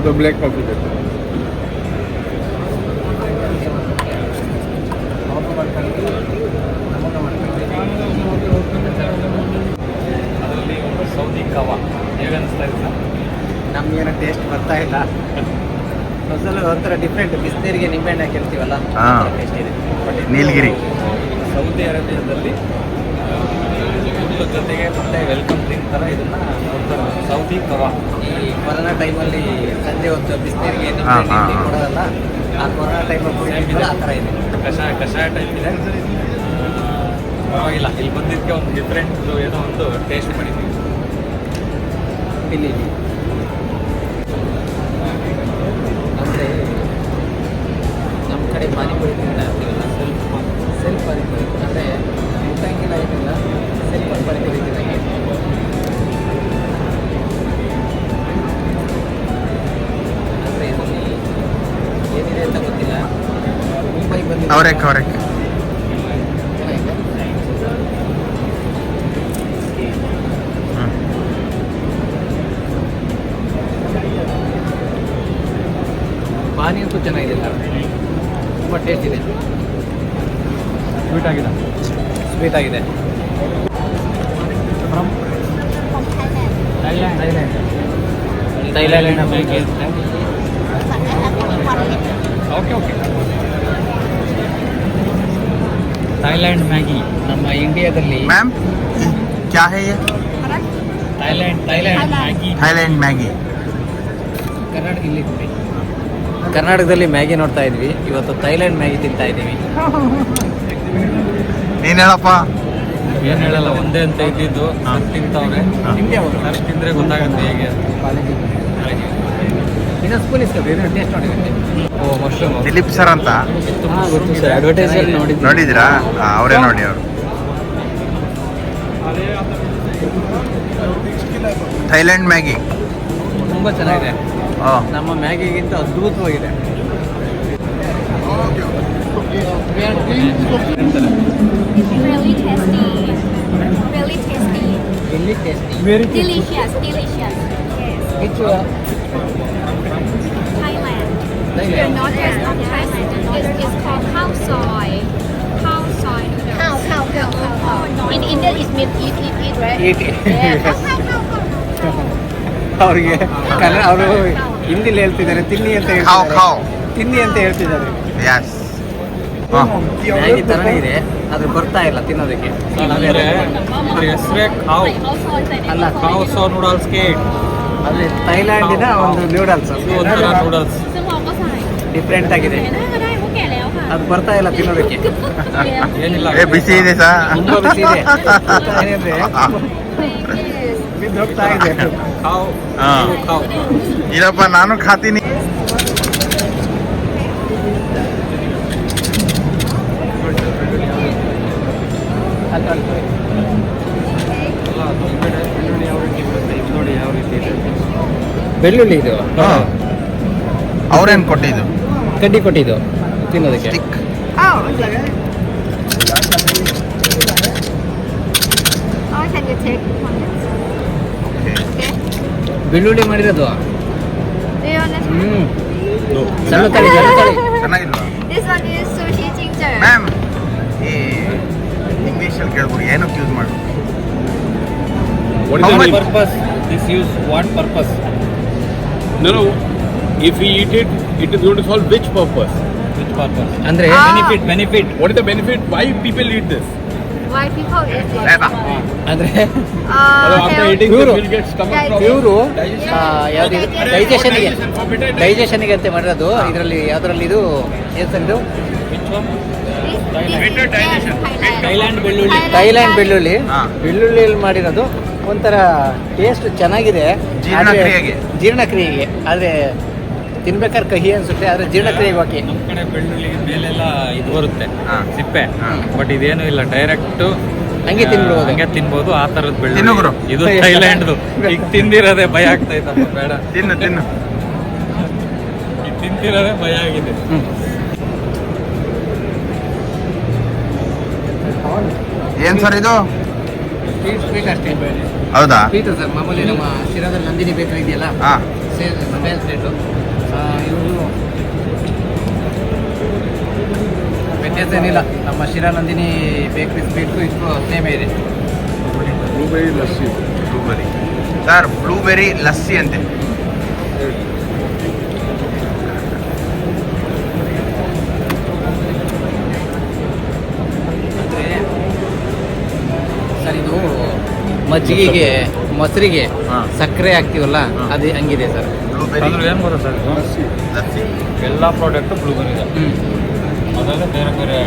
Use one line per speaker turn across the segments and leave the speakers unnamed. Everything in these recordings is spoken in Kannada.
तो ब्लैक कॉफी देते
ಅದರಲ್ಲಿ ಒಂದು ಸೌದಿ ಕವಾ ಹೇಗೆ ಅನಿಸ್ತಾ ಇದೆ ಸರ್?
ನಮಗೇನು ಟೇಸ್ಟ್ ಬರ್ತಾ ಇಲ್ಲ. ಒಂದ್ಸಲ ಒಂಥರ ಡಿಫ್ರೆಂಟ್, ಬಿಸಿನೀರಿಗೆ ನಿಂಬೆಹಣ್ಣು ಹಾಕಿರ್ತೀವಲ್ಲ ಟೇಸ್ಟ್ ಇದೆ.
ನೀಲಗಿರಿ
ಸೌದಿ ಅರೇಬಿಯಾದಲ್ಲಿ ಊಟದ ಜೊತೆಗೆ ಮತ್ತೆ ವೆಲ್ಕಮ್ ಡ್ರಿಂಕ್ ಥರ ಇದನ್ನು ಕೊಡ್ತಾರೆ, ಸೌದಿ ಕವಾ.
ಈ ಕೊರೋನಾ ಟೈಮಲ್ಲಿ ಸಂಜೆ ಹೊತ್ತು ಬಿಸಿನೀರಿಗೆ ನಿಂಬೆಹಣ್ಣು ಕೊಡೋದಲ್ಲ, ಆ ಕೊರೋನಾ ಟೈಮಲ್ಲಿ ಕುಡಿಯೋದು ಆ ಥರ ಇದೆ.
ಕಷಾಯ ಟೈಪ್ ಇದೆ. ಪರವಾಗಿಲ್ಲ, ಇಲ್ಲಿ ಬಂದಿದ್ದಕ್ಕೆ ಒಂದು ಡಿಫ್ರೆಂಟ್ ಏನೋ ಒಂದು ಟೇಸ್ಟ್ ಮಾಡಿದ್ದೀವಿ.
ಇಲ್ಲಿ ಅಂದರೆ ನಮ್ಮ ಕಡೆ ಪಾನಿಪುರಿ ತಿಂತಾ ಇರ್ತೀವಲ್ಲ, ಸೆಲ್ಫ್ ಪಾನಿಪುರಿ ಅಂದರೆ ಮುಟ್ಟಂಗಿಲ್ಲ, ಏನಿಲ್ಲ, ಸೆಲ್ಫ್ ಪಾನಿಪುರಿ ತಿನ್ನಂಗೆ. ಅಂದರೆ ಇದರಲ್ಲಿ ಏನಿದೆ ಅಂತ ಗೊತ್ತಿಲ್ಲ. ಮುಂಬೈ ಬಂದು
ಅವರೆಕ್
ಪಾನಿ ಅಂತೂ ಚೆನ್ನಾಗಿದೆ ಸರ್, ತುಂಬ ಟೇಸ್ಟ್ ಇದೆ,
ಸ್ವೀಟ್ ಆಗಿದೆ.
ಸ್ವೀಟ್ ಆಗಿದೆ. Thailand
okay Thailand Maggi.
ನಮ್ಮ ಇಂಡಿಯಾದಲ್ಲಿ
मैम क्या है ये
ಥೈಲ್ಯಾಂಡ್ ಮ್ಯಾಗಿ.
थाईलैंड मैगी
ಕರ್ನಾಟಕದಲ್ಲಿ ಮ್ಯಾಗಿ ನೋಡ್ತಾ ಇದ್ವಿ, ಇವತ್ತು ಥೈಲ್ಯಾಂಡ್ ಮ್ಯಾಗಿ ತಿಂತಾ ಇದ್ದೀವಿ.
ನೀನ್ ಹೇಳಪ್ಪ.
ಏನು ಹೇಳಲ್ಲ, ಒಂದೇ ಅಂತ ಇದ್ದಿದ್ದು ತಿಂತವ್ರೆ. ಅಷ್ಟು ತಿಂದರೆ ಗೊತ್ತಾಗುತ್ತೆ ಹೇಗೆ.
ಇನ್ನೊಂದು ಸ್ಪೂನ್ ಇಸ್ಕೊಬೇಕು, ಇದನ್ನ ಟೇಸ್ಟ್ ನೋಡಿದ್ರೆ.
ಓ, ಮಶ್ರೂಮ್.
ದಿಲೀಪ್ ಸರ್ ಅಂತ
ಗೊತ್ತು ಸರ್, ಅಡ್ವರ್ಟೈಸಲ್ಲಿ ನೋಡಿದ್ವಿ.
ನೋಡಿದ್ರಾ? ಅವರೇ ನೋಡಿ ಅವರು. ಥೈಲ್ಯಾಂಡ್ ಮ್ಯಾಗಿ
ತುಂಬ ಚೆನ್ನಾಗಿದೆ, ನಮ್ಮ ಮ್ಯಾಗಿಗಿಂತ ಅದ್ಭುತವಾಗಿದೆ.
Really tasty. Really tasty.
ಇಲ್ಲಿ tasty.
Delicious. Yes.
Which
Thailand. The northeast of Thailand. It's called khao soy. Khao soy noodles. Khao. In India, it means eat, right?
Eat.
Yeah. Khao.
ಅವ್ರಿಗೆ ಅವರು ಹಿಂದಿಲಿ ಹೇಳ್ತಿದ್ದಾರೆ, ತಿನ್ನಿ ಅಂತ
ಖಾವ್
ಹೇಳ್ತಿದ್ದಾರೆ.
ಖಾವ್
ತಿನ್ನಿ ಅಂತ ಹೇಳ್ತಿದ್ದಾರೆ.
ಯಸ್
ಮ್ಯಾಗಿ ಥರನೇ ಇದೆ, ಆದ್ರೆ ಬರ್ತಾ ಇಲ್ಲ ತಿನ್ನೋದಕ್ಕೆ.
ಅಂದರೆ ಇದ್ರ ಹೆಸರೇ ಖಾವ್
ಅಲ್ಲ,
ಖಾವ್ ಸೋ ನೂಡಲ್ಸ್ ಕೇಟ್.
ಆದರೆ ಥೈಲ್ಯಾಂಡಿನ ಒಂದು ನೂಡಲ್ಸ್,
ಇದು ಒಂಥರ ನೂಡಲ್ಸ್
ಡಿಫ್ರೆಂಟ್ ಆಗಿದೆ, ಅದು ಬರ್ತಾ ಇಲ್ಲ ತಿನ್ನೋದಕ್ಕೆ.
ಏನಿಲ್ಲ.
ಏ ಬಿಸಿ ಇದೆ ಸಾ.
ತುಂಬ ಬಿಸಿ ಇದೆ. ಏನಂದ್ರೆ ಬಿದ್ದು ಹೋಗ್ತಾ ಇದೆ.
ಖಾವ್
ಹಾ.
ಖಾವ್.
ಇರಪ್ಪ ನಾನು ಖಾತೀನಿ.
ನೋಡಿ ಯಾವ ರೀತಿ ಇದೆ.
ಬೆಳ್ಳುಳ್ಳಿ ಇದು
ಅವ್ರೇನ್ ಕೊಟ್ಟಿದ್ದು?
ಕಡ್ಡಿ ಕೊಟ್ಟಿದ್ದು ತಿನ್ನೋದಕ್ಕೆ.
Stick.
Oh, can you take one? Okay.
ಬೆಳ್ಳುಳ್ಳಿ ಮಾಡಿರೋದು.
Do you want to try?
ಸಣ್ಣ ತಳಿ.
ಚೆನ್ನಾಗಿಲ್ವಾ
This one is sushi ginger.
Ma'am? ಈ ಇಂಗ್ಲೀಷಲ್ಲಿ ಕೇಳ್ಬೋದು, ಏನಕ್ಕೆ ಯೂಸ್ ಮಾಡಿ?
What
How
is
much?
the purpose? This use what purpose?
No, if we eat it, it is going to solve which purpose?
Which purpose?
ಅಂದ್ರೆ
Benefit.
What is the benefit? Why people eat this?
Why people eat this?
ಬೇಡ.
ಅಂದ್ರೆ
After
health-
eating
Pure.
this, we'll get stomach
Yeah,
problem.
ಇವರು
Digestion.
ಡೈಜೆಷನ್ಗೆ
For better
ಡೈಜೆಷನ್ಗೆ ಅಂತ ಮಾಡಿರೋದು. ಇದರಲ್ಲಿ ಯಾವ್ದ್ರಲ್ಲಿ ಇದು ಏನು ಸರ್ ಇದು?
Which one?
Better digestion.
Thailand ಬೆಳ್ಳುಳ್ಳಿ.
ಥೈಲ್ಯಾಂಡ್ ಬೆಳ್ಳುಳ್ಳಿ.
ಹಾ.
ಬೆಳ್ಳುಳ್ಳಿಯಲ್ಲಿ ಮಾಡಿರೋದು ಒಂಥರ ಟೇಸ್ಟ್ ಚೆನ್ನಾಗಿದೆ.
ಜೀರ್ಣಕ್ರಿಯೆಗೆ.
ಜೀರ್ಣಕ್ರಿಯೆಗೆ ಆದರೆ ತಿನ್ಬೇಕಾದ್ರೆ ಕಹಿ ಅನ್ಸುತ್ತೆ, ಆದರೆ ಜೀರ್ಣಕ್ರಿಯೆಗೆ ಓಕೆ.
ನಮ್ಮ ಕಡೆ ಬೆಳ್ಳುಳ್ಳಿ ಮೇಲೆಲ್ಲ ಇದು ಬರುತ್ತೆ,
ಹಾ.
ಸಿಪ್ಪೆ.
ಹಾ.
ಬಟ್ ಇದೇನು ಇಲ್ಲ, ಡೈರೆಕ್ಟ್
ಹಂಗೆ ತಿನ್ಬಿಡ್ಬೋದು.
ಹಂಗೆ ತಿನ್ಬೋದು. ಆ ಥರದ
ತಿನ್ನು
ಬೆಳ್ಳುಳ್ಳಿ
ಗುರು.
ಇದು ಥೈಲ್ಯಾಂಡ್ದು. ಈಗ ತಿಂದಿರೋದೇ ಭಯ ಆಗ್ತೈತಪ್ಪ, ಬೇಡ.
ತಿನ್ನು
ಈಗ ತಿಂತಿರೋದೇ ಭಯ ಆಗಿದೆ.
ಏನ್ ಸರ್ ಇದು?
ಸ್ವೀಟ್ ಅಷ್ಟೇ.
ಹೌದಾ?
ಸ್ವೀಟ್ ಸರ್, ಮಾಮೂಲಿ ನಮ್ಮ ಶಿರಾದಲ್ಲಿ ನಂದಿನಿ ಬೇಕರಿ ಇದೆಯಲ್ಲ,
ಹಾ.
ಸೇಲ್ ರೇಟು ಇವರು ವ್ಯತ್ಯಾಸ ಏನಿಲ್ಲ. ನಮ್ಮ ಶಿರಾನಂದಿನಿ ಬೇಕ್ರಿ ಸ್ವೀಟ್ಗೂ ಇದಕ್ಕೂ ಸೇಮೇ ಇದೆ.
Blueberry lassi.
Blueberry sir, blueberry lassi ಅಂತೆ.
ಅಂದರೆ ಸರ್ ಇದು ಮಜ್ಜಿಗೆಗೆ ಮೊಸರಿಗೆ
ಹಾಂ.
ಸಕ್ಕರೆ ಹಾಕ್ತೀವಲ್ಲ ಅದು ಹಂಗಿದೆ ಸರ್.
ಬ್ಲೂಬೆರಿ
ಅಂದ್ರೆ ಏನು ಬರುತ್ತೆ ಸರ್ ಇದು?
ಲಸ್ಸಿ.
ಎಲ್ಲ ಪ್ರಾಡಕ್ಟು ಬ್ಲೂಬೆರಿ ಇದೆ. ಅದರಲ್ಲೇ ಬೇರೆ ಬೇರೆ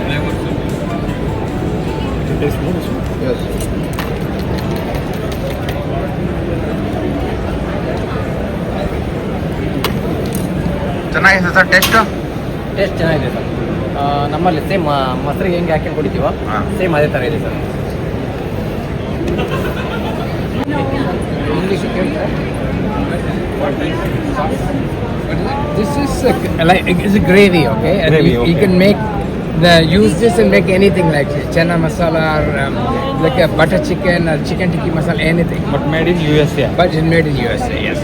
ಫ್ಲೇವರ್ಸ್.
Yes.
ಚೆನ್ನಾಗಿದೆ ಸರ್ ಟೇಸ್ಟ್.
ಟೇಸ್ಟ್ ಚೆನ್ನಾಗಿದೆ ಸರ್. ನಮ್ಮಲ್ಲಿ ಸೇಮ್ ಮೊಸರಿಗೆ ಹೆಂಗೆ ಹಾಕಿ ಕುಡಿತೀವೋ
ಹಾಂ.
ಸೇಮ್ ಅದೇ ಥರ ಇದೆ sir. English
This is like it's a gravy, okay? And
Gravy,
you
okay.
can make use this and make anything like chana masala or like a butter chicken or chicken tikka masala, anything.
But made in USA.
But it's made in USA, yes.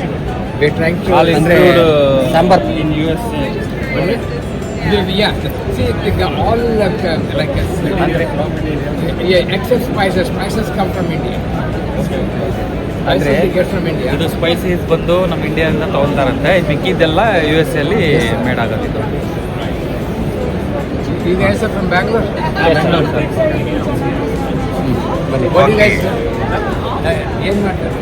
We're trying to
All include
sambar.
in USA.
yeah. See, all like yeah, except spices. Spices come from India.
ಅಂದ್ರೆ
Spices we get from India.
ಇದು ಸ್ಪೈಸೀಸ್ ಬಂದು ನಮ್ಮ ಇಂಡಿಯಾದಿಂದ ತೊಗೊಳ್ತಾರಂತೆ. ಮಿಕ್ಕಿದ್ದೆಲ್ಲ US-ಅಲ್ಲಿ made ಆಗೋದಿದ್ದು.
You guys are from Bangalore? What do you guys do? ಏನು ಮಾಡ್ತಾರೆ?